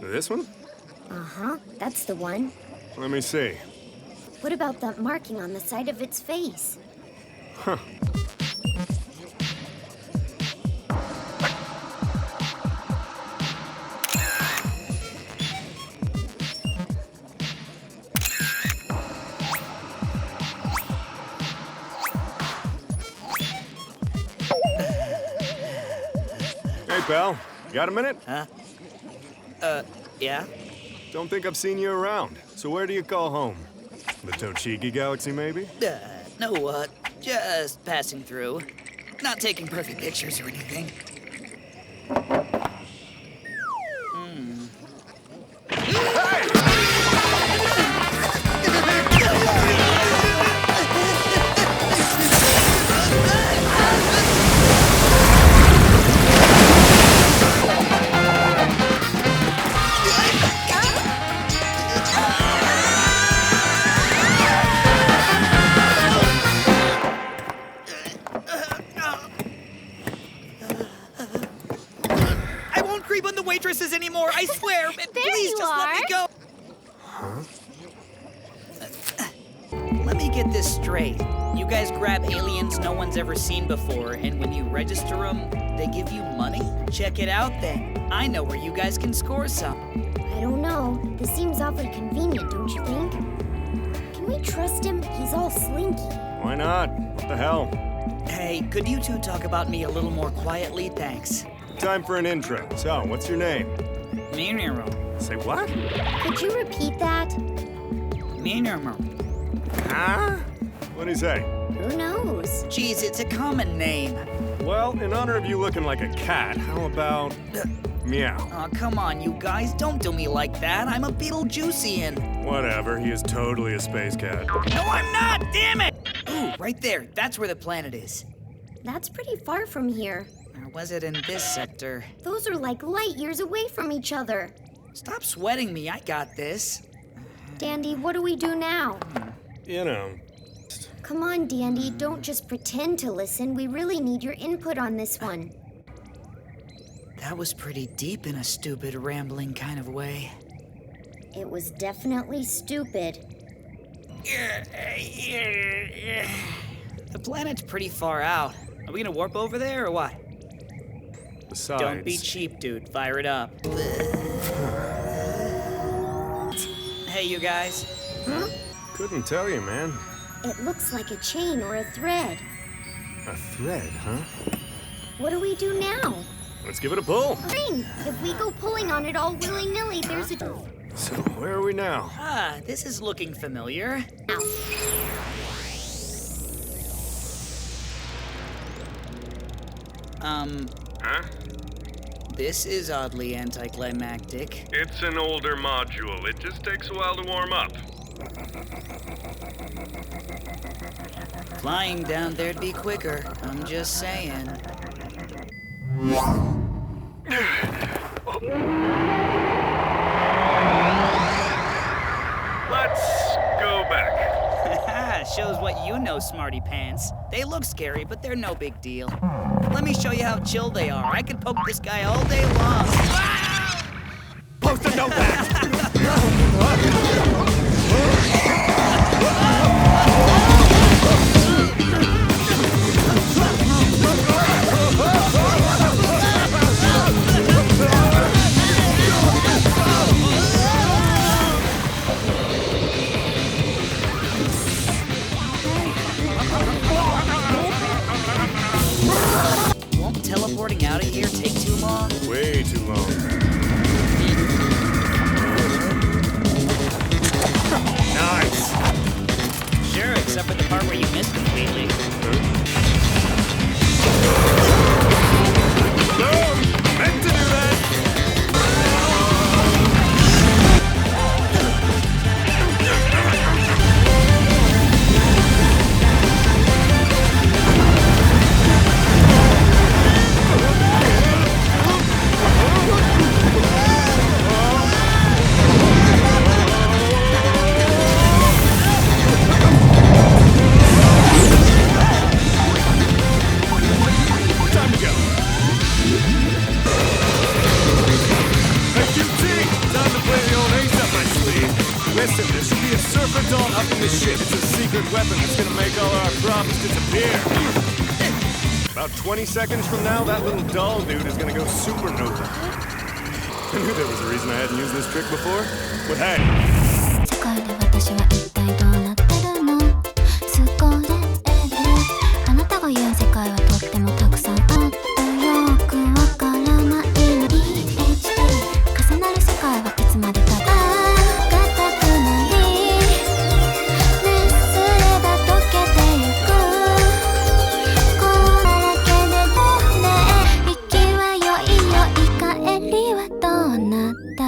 This one? Uh-huh, that's the one. Let me see. What about that marking on the side of its face? Huh. Hey, pal. Got a minute? Huh? Yeah? Don't think I've seen you around. So where do you call home? The Tochigi Galaxy, maybe? No, just passing through. Not taking perfect pictures or anything. I won't creep on the waitresses anymore, I swear! Please you just let me go! Huh? Let me get this straight. You guys grab aliens no one's ever seen before, and when you register them, they give you money? Check it out then. I know where you guys can score some. I don't know. This seems awfully convenient, don't you think? Can we trust him? He's all slinky. Why not? What the hell? Hey, could you two talk about me a little more quietly? Thanks. Time for an intro. So, what's your name? Meow. Say what? Could you repeat that? Meow. Huh? What'd he say? Who knows? Geez, it's a common name. Well, in honor of you looking like a cat, how about Meow? Oh, come on, you guys. Don't do me like that. I'm a Beetlejuicean. Whatever, he is totally a space cat. No, I'm not! Damn it! Ooh, right there. That's where the planet is. That's pretty far from here. Or was it in this sector? Those are like light years away from each other. Stop sweating me. I got this. Dandy, what do we do now? You know. Come on, Dandy, don't just pretend to listen. We really need your input on this one. That was pretty deep in a stupid, rambling kind of way. It was definitely stupid. The planet's pretty far out. Are we gonna warp over there or what? Besides. Don't be cheap, dude. Fire it up. Hey, you guys. Huh? Couldn't tell you, man. It looks like a chain or a thread. A thread, huh? What do we do now? Let's give it a pull. Fine. If we go pulling on it all willy-nilly, there's a... So, where are we now? Ah, this is looking familiar. Ow. Huh? This is oddly anticlimactic. It's an older module. It just takes a while to warm up. Flying down there'd be quicker. I'm just saying. Let's go back. Shows what you know, smarty pants. They look scary, but they're no big deal. Let me show you how chill they are. I could poke this guy all day long. Post a note back. Won't teleporting out of here take too long? Way too long. Listen, there should be a surfer doll up in the ship. It's a secret weapon that's gonna make all our problems disappear. About 20 seconds from now, that little doll dude is gonna go supernova. I knew there was a reason I hadn't used this trick before. But hey. 世界で私は一体どうなってるの？すごいあなたが言う世界はとってもたくさんあってよくわからないの EHT 重なる世界はいつまでたがたくない熱すれば溶けてゆくこれだけでどうね息はよいよい帰りはどうなった